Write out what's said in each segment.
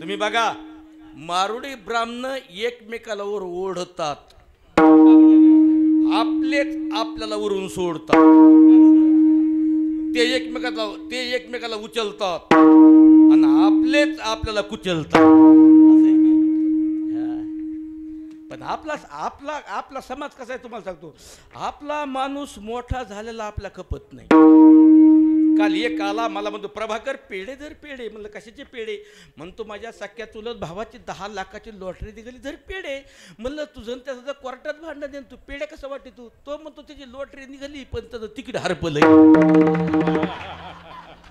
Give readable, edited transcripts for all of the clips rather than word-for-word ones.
तुम्ही बघा मारुडी ब्राह्मण एकमेकाला वर ओढतात, आपलेच आपल्याला वरून सोडतात, ते एकमेकाला उचलतात आणि आपलेच आपल्याला कुचलतात. पण आपला समाज कसा आहे तुम्हाला सांगतो. आपला माणूस मोठा झालेला आपला खपत नाही. काल एक आला मला म्हणतो प्रभाकर पेढे धर पेढे. म्हणलं कशाचे पेढे. म्हणतो माझ्या सख्या चुलत भावाची 10 लाखाची लॉटरी निघाली धर पेढे. म्हणलं तुझं त्याचं कोर्टात भांडण देन तू पेढे कसं वाटते तू. तो म्हणतो त्याची लॉटरी निघाली पण त्याचं तिकीट हरपलंय.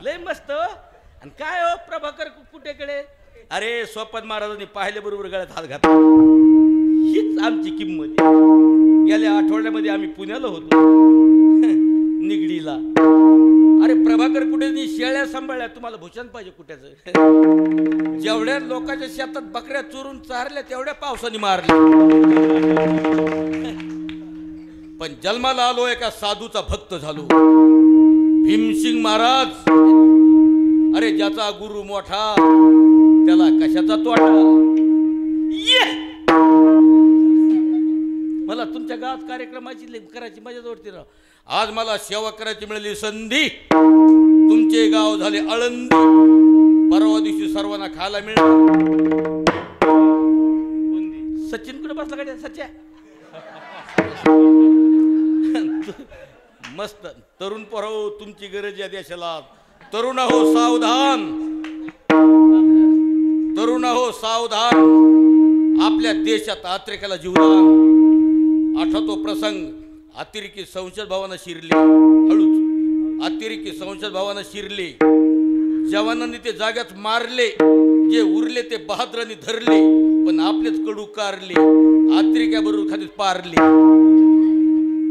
लय मस्त. आणि काय हो प्रभाकर कुठेकडे. अरे सोपान महाराजांनी पाहिल्याबरोबर गळ्यात हात घातला. हीच आमची किंमत. गेल्या आठवड्यामध्ये आम्ही पुण्याला होतो निगडीला. अरे प्रभाकर कुठे शेळ्या सांभाळल्या. तुम्हाला भूषण पाहिजे कुठ्याचं. जेवढ्या लोकांच्या शेतात बकऱ्या चोरून चारल्या तेवढ्या पावसाने मारल्या. पण जन्माला आलो एका साधूचा भक्त झालो. भीमसिंग महाराज. अरे ज्याचा गुरु मोठा त्याला कशाचा तोटा. मला तुमच्या गावात कार्यक्रमाची करायची मजा जोडते राव. आज मला सेवा करायची मिळाली संधी. तुमचे गाव झाले आळंदी. परवा दिवशी सर्वांना खायला मिळालं. सचिन कुठे बसला गाडी सच्या. मस्त. तरुण पोराओ तुमची गरज आहे देशाला. तरुण हो सावधान. तरुण हो सावधान. आपल्या देशात अतिरेकाला जीवदान. आठवतो प्रसंग. अतिरेकी संसद भवनात शिरले. हळूच. अतिरेकी संसद भवनात शिरले. जवानांनी ते जाग्यात मारले. जे उरले ते बहादरांनी धरले. पण आपलेच कडू कारले. अतिरेक्याबरोबर खालीच पारले.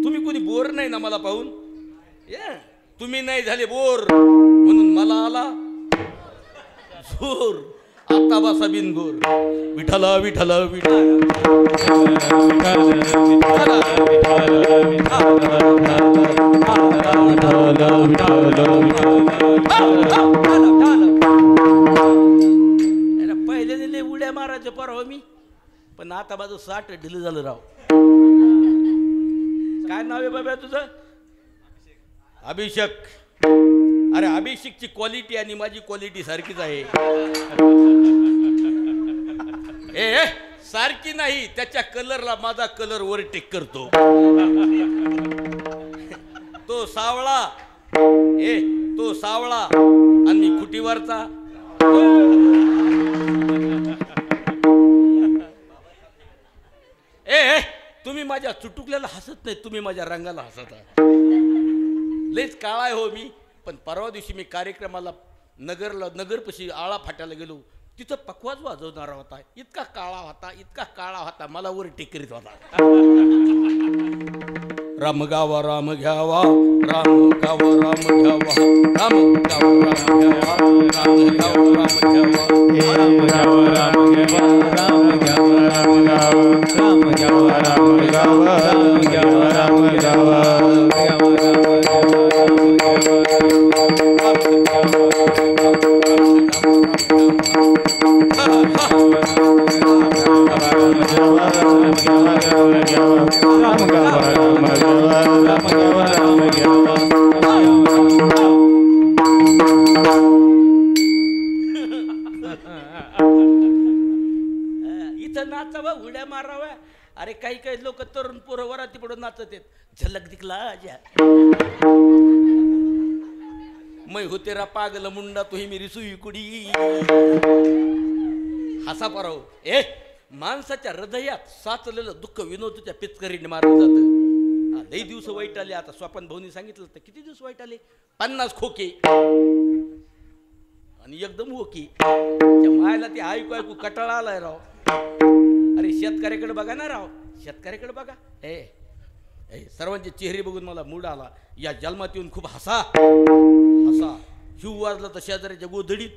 तुम्ही कोणी बोर नाही ना मला पाहून. तुम्ही नाही झाले बोर म्हणून मला आला जोर. आता बसा बिनगोर. विठला विठला विठला. पहिले लय उड्या मारायचे परवा मी. पण आता माझं 60 ढिलं झालं राव. काय नाव आहे बाबा तुझं. अभिषेक. अरे अभिषेकची क्वालिटी आणि माझी क्वालिटी सारखीच आहे. ए सारखी नाही. त्याच्या कलरला माझा कलर ओव्हरटेक करतो. तो सावळा. तो सावळा आणि मी खुटीवरचा. तुम्ही माझ्या चुटुकल्याला हसत नाही. तुम्ही माझ्या रंगाला हसत आहे. लयच काळा आहे हो मी. पण परवा दिवशी मी कार्यक्रमाला नगरपशी आळा फाट्याला गेलो. तिथं पकवाज वाजवणारा होता. इतका काळा होता मला वर टेकरीत होता. राम गावा राम घ्यावा. राम गावा राम घ्यावा. राम गावा राम घ्यावा. राम गावा राम घ्यावा. राम गावा राम घ्यावा. राम गावा राम घ्यावा. राम गावा राम घ्यावा. राम गावा राम घ्यावा. इथं नाचावा उड्या माराव्या. अरे काही लोक तरुण पोरं वराती पडून नाचत आहेत. झलक दिखला आजा. मै होते रा पागल मुंडा तुही मेरी सुई कुडी. हसा पाराव. माणसाच्या हृदयात साचलेलं दुःख विनोदच्या पिचकरीने मारलं जातं. लई दिवस वाईट आले. आता स्वपन भाऊनी सांगितलं तर किती दिवस वाईट आले. 50 खोके आणि एकदम ओके. त्या मायला ते ऐकू कटाळा आलाय राव. अरे शेतकऱ्याकडे बघा ना राव. शेतकऱ्याकडे बघा. सर्वांचे चेहरे बघून मला मूड आला. या जन्मात येऊन खूप हसा. शिव वाजला तर शेजाऱ्याच्या गोधडीत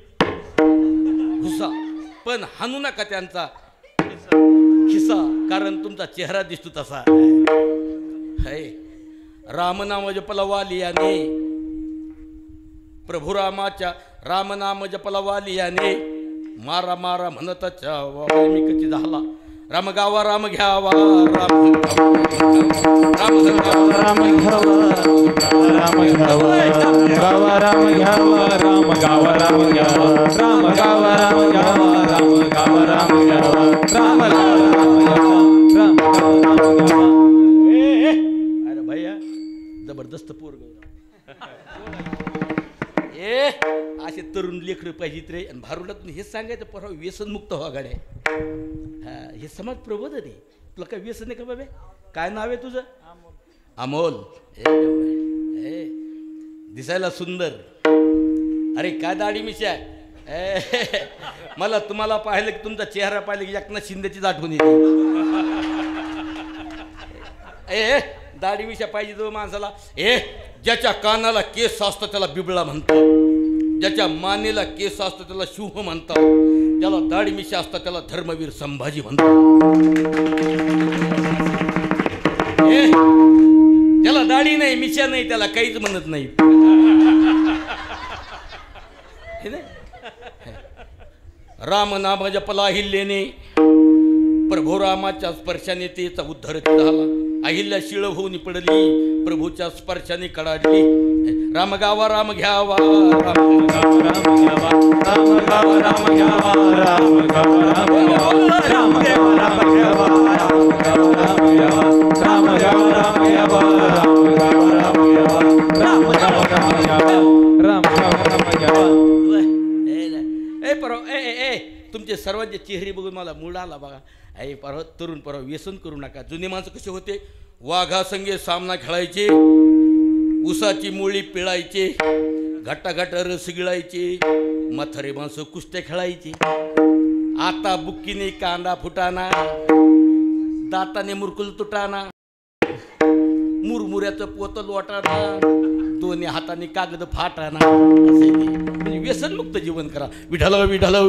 घुसा. पण हाणू नका त्यांचा खिसा. कारण तुमचा चेहरा दिसतो तसा. रामनाम जपला वालियाने. प्रभू रामाच्या रामनाम जपला वालियाने. मारा मारा म्हणताच्या मी कधी झाला राम गावा राम घ्यावा राम राम राम घ्यावा राम घ्यावा गावा राम घ्यावा राम गावा राम घ्यावा राम गावा राम घ्यावा राम गावा राम घ्यावा राम राम अरे भैया जबरदस्त पोरग ए असे तरुण लेकरं पाहिजेत रे आणि भारुडात हेच सांगायचं परवा व्यसनमुक्त व्हा गाड्या हा हे समाज प्रबोधन आहे तुला काय व्यसन आहे का बाबे काय नाव आहे तुझं अमोल ए दिसायला सुंदर अरे काय दाढी मिशा मला तुम्हाला पाहिलं की तुमचा चेहरा पाहिलं की एकनाथ शिंदेचीच आठवण येते ए दाढी मिशा पाहिजे तो माणसाला ज्याच्या कानाला केस असतं त्याला बिबळा म्हणतात ज्याच्या मानेला केस असतं त्याला शिव म्हणतात ज्याला दाढी मिशा असतात त्याला धर्मवीर संभाजी म्हणतात त्याला दाढी नाही मिशा नाही त्याला काहीच म्हणत नाही राम नाम जपला अहिल्याने प्रभू रामाच्या स्पर्शाने तेचा उद्धार झाला अहिल्या शिळ होऊन पडली प्रभूच्या स्पर्शाने कडाडली राम गावा राम घ्यावा राम गावा राम घ्यावा राम गावा राम घ्यावा राम गावा राम घ्यावा राम गावा राम घ्यावा राम गावा राम घ्यावा राम गावा राम घ्यावा राम गावा राम घ्यावा राम गावा राम घ्यावा राम गावा राम घ्यावा ए परवा ए तुमचे सर्वांचे चेहरे बघून मला मूड आला बघा आई परवा तरुण परवा व्यसन करू नका जुने माणसं कसे होते वाघासंगे सामना खेळायचे उसाची मुळी पिळायचे घट्टा रस गिळायचे म्हातारे माणसं कुस्त्या खेळायचे आता बुक्कीने कांदा फुटाना दाताने मुरकुल तुटाना मुरमुऱ्याचं पोतल वाटाना दोन्ही हाताने कागद फाटाना असे म्हणजे व्यसनमुक्त जीवन करा विठाला विठाला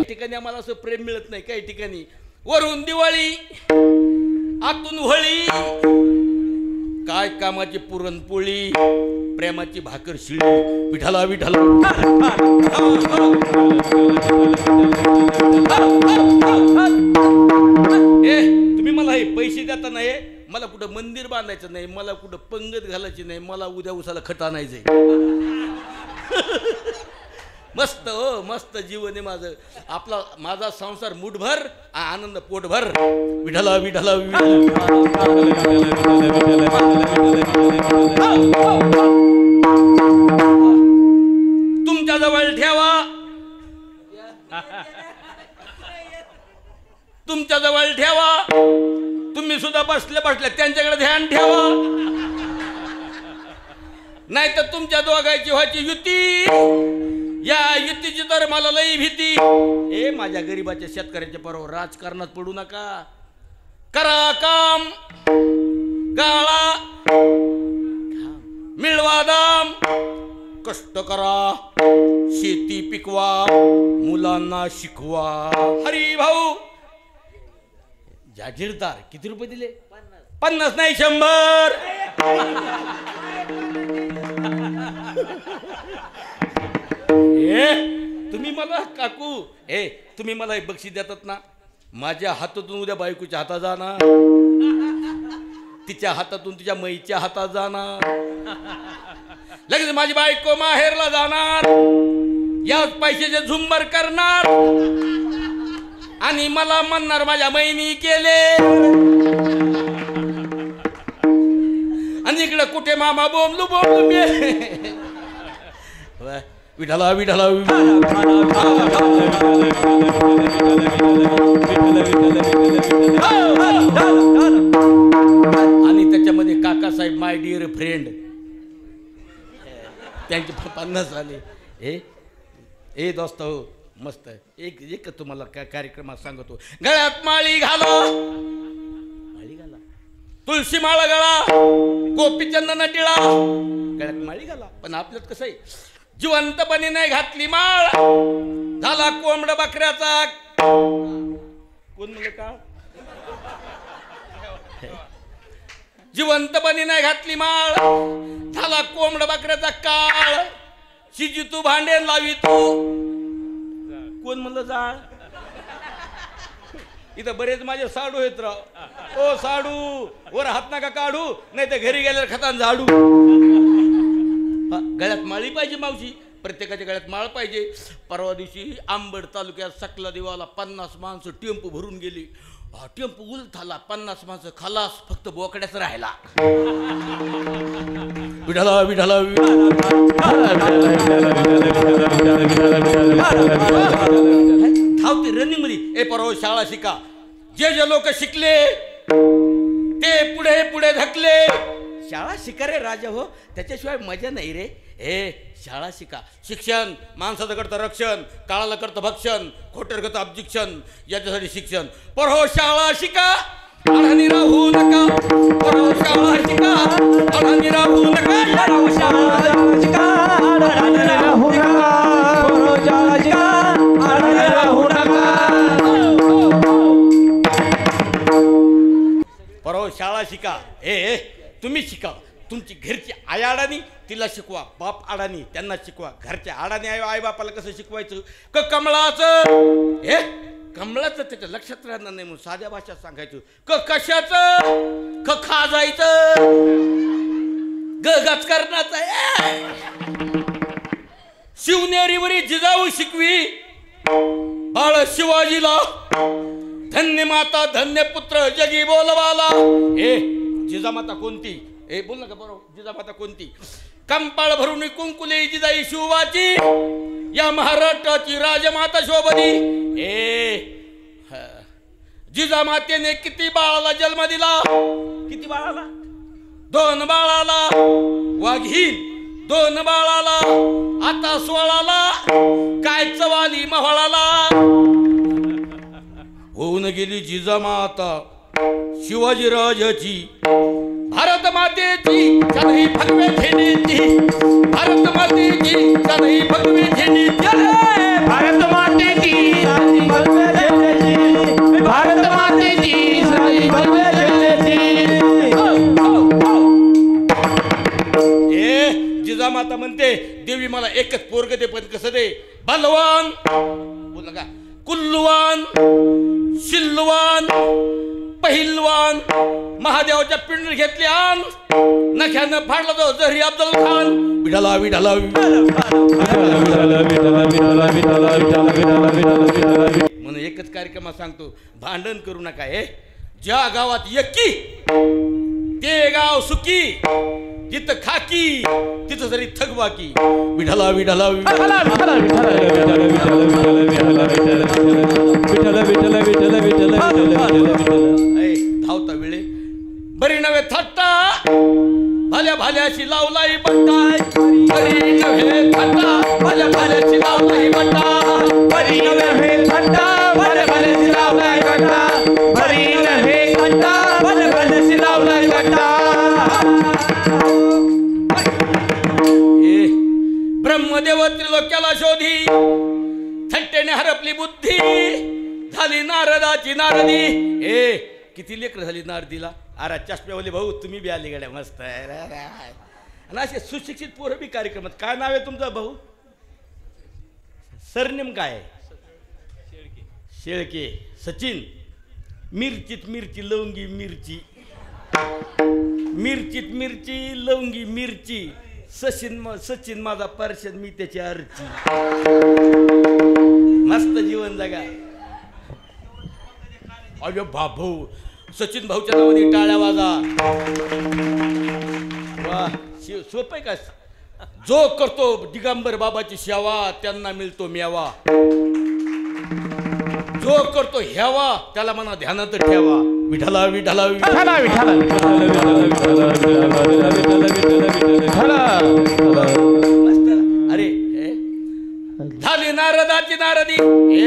ठिकाणी आम्हाला असं प्रेम मिळत नाही काही ठिकाणी वरून दिवाळी आतून होळी काय कामाची पुरणपोळी प्रेमाची भाकर शिळी विठाला विठाला तुम्ही मला हे पैसे देता नाही मला कुठं मंदिर बांधायचं नाही मला कुठं पंगत घालायची नाही मला उद्या उसाला खट आणायचंय मस्त हो मस्त जीवन आहे माझं आपला माझा संसार मुठभर आनंद पोटभर विठाला विठाला तुमच्या जवळ ठेवा तुमच्या जवळ ठेवा तुम्ही सुद्धा बसले त्यांच्याकडे ध्यान ठेवा नाही तर तुमच्या दोघांची व्हायची युती या युतीची तर मला लई भीती माझ्या गरीबाच्या शेतकऱ्याच्या बरोबर राजकारणात पडू नका करा काम गाळा मिळवा दाम कष्ट करा शेती पिकवा मुलांना शिकवा हरी भाऊ जागीरदार किती रुपये दिले 50 नाही 100 तुम्ही मला काकू तुम्ही मला एक बक्षीस देतात ना माझ्या हातातून उद्या बायकोच्या हातात जाणार तिच्या हातातून तिच्या मैच्या हातात जाणार लगेच माझी बायको माहेरला जाणार याच पैशाचे झुंबर करणार आणि मला म्हणणार माझ्या बहिणी केले आणि इकडे कुठे मामा बोंबलू बोंबलू मी विठाला विठाला आणि त्याच्यामध्ये काकासाहेब माय डिअर फ्रेंड त्यांचे 50 आले ए दोस्त हो मस्त एक तुम्हाला कार्यक्रमात सांगतो गळ्यात माळी घाला तुळशी माळा गळा गोपीचंदन टिळा गळ्यात माळी घाला पण आपल्यात कसं आहे जिवंतपणे नाही घातली माळ झाला कोंबड बकऱ्याचा कोण म्हणलं का जिवंतपणी नाही घातली माळ झाला कोंबड बकऱ्याचा काळ शिजी तू भांडे लावी तू कोण म्हणलं जाळ इथं बरेच माझे साडू आहेत राव ओ साडू वर हात नका काढू नाही तर घरी गेल्यावर खतान झाडू गळ्यात माळी पाहिजे मावशी प्रत्येकाच्या गळ्यात माळ पाहिजे परवा दिवशी आंबड तालुक्यात सकला देवाला 50 माणसं टेम्पो भरून गेली टेम्पो उलट झाला 50 माणसं खलास फक्त बोकड्याच राहिला विठाला विठाला धावते रनिंग मध्ये ए परवा शाळा शिका जे जे लोक शिकले ते पुढे पुढे धकले शाळा शिका रे राजा हो त्याच्याशिवाय मजा नाही रे ए शाळा शिका शिक्षण माणसाचं करतं रक्षण काळाला करतं भक्षण खोटर करतं ऑब्जेक्शन याच्यासाठी शिक्षण पर हो शाळा शिका अडाणी राहू नका पर हो शाळा शिका अडाणी राहू नका शाळा शिका अडाणी राहू नका पर हो शाळा शिका अडाणी राहू नका पर हो शाळा शिका ए तुम्ही शिका तुमची घरची आई अडाणी तिला शिकवा बाप अडाणी त्यांना शिकवा घरच्या अडाणी आई बापाला कसं शिकवायचं क कमळाचं हे कमळाचं त्याच्या लक्षात राहणार नाही म्हणून साध्या भाषेत सांगायचं क कशाचं क खाजायचं ग गचकरणाचं शिवनेरीवरी जिजाऊ शिकवी बाळ शिवाजीला धन्य माता धन्य पुत्र जगी बोलवाला ए जिजामाता कोणती ए बोल ना का बरोबर जिजामाता कोणती कंपाळ भरून कुंकुले जिजाई शिवाची या महाराष्ट्राची राजमाता शोभली ए जिजामातेने किती बाळाला जन्म दिला किती बाळाला 2 बाळाला वाघीन 2 बाळाला आता 16ला काय चवाली महोळाला होऊन गेली जिजामाता शिवाजीराजाची भारत मातेची सदैव भगवे झेंडीची भारत मातेची सदैव भगवे झेंडीची भारत मातेची भगवे झेंडीची भारत मातेची सदैव भगवे झेंडीची ए जिजामाता म्हणते देवी मला एकच पोरग दे पण कसं दे बलवान बोल का कुल्लवान शिल्लवान पहिलवान महादेवाच्या पिंड घेतली आण नख्यानं फाडला तो जहरी अफजल खान विठाला विठाला म्हणून एकच कार्यक्रमात सांगतो भांडण करू नका हे ज्या गावात एकी ते गाव सुखी जिथं खाकी तिथं जरी थकबाकी विठाला विठाला धावता वेळे बरी नव्हे थट्टा भाल्या भाल्याशी लावलाई बट्टा बरी नव्हे थट्टा भाल्या भाल्याशी लावलाई बट्टा बरी नव्हे थट्टा भाल्या भाल्याशी लावलाई बट्टा बरी नव्हे थट्टा भाल्या भाल्याशी लावलाई बट्टा ब्रह्मदेव त्रिलोक्याला शोधी थट्टेने हरपली बुद्धी झाली नारदाची नारदी ए किती लेकर झाली नारदीला अरे चष्म्यावले भाऊ तुम्ही बी आली गड्या मस्त आणि असे सुशिक्षित पोरं बी कार्यक्रमात काय नाव आहे तुमचं भाऊ सरनेम काय शेळके सचिन मिरचीत मिरची लवंगी मिरची मिरचीत मिरची लवंगी मिरची सचिन माझा पर्शन मी त्याची अर्ची मस्त जीवन जगा अरे बाबू सचिन भाऊच्या नावाने टाळ्या वाजा वा सोपं आहे का जो करतो दिगंबर बाबाची सेवा त्यांना मिळतो मेवा जो करतो ह्यावा त्याला मना ध्यानात ठेवा विठाला विठाला विठाला विठाला अरे झाली नारदाची नारदी ए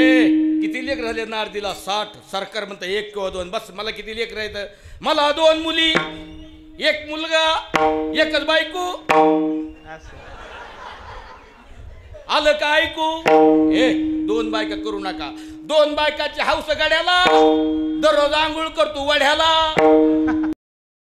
किती लेकर झाले नारदीला 60 सरकार म्हणतं 1 किंवा 2 बस मला किती लेकर आहेत मला 2 मुली 1 मुलगा 1च बायको आलं का ऐकू ए 2 बायका करू नका 2 बायकाची हौस गाड्याला दररोज आंघोळ करतो वड्याला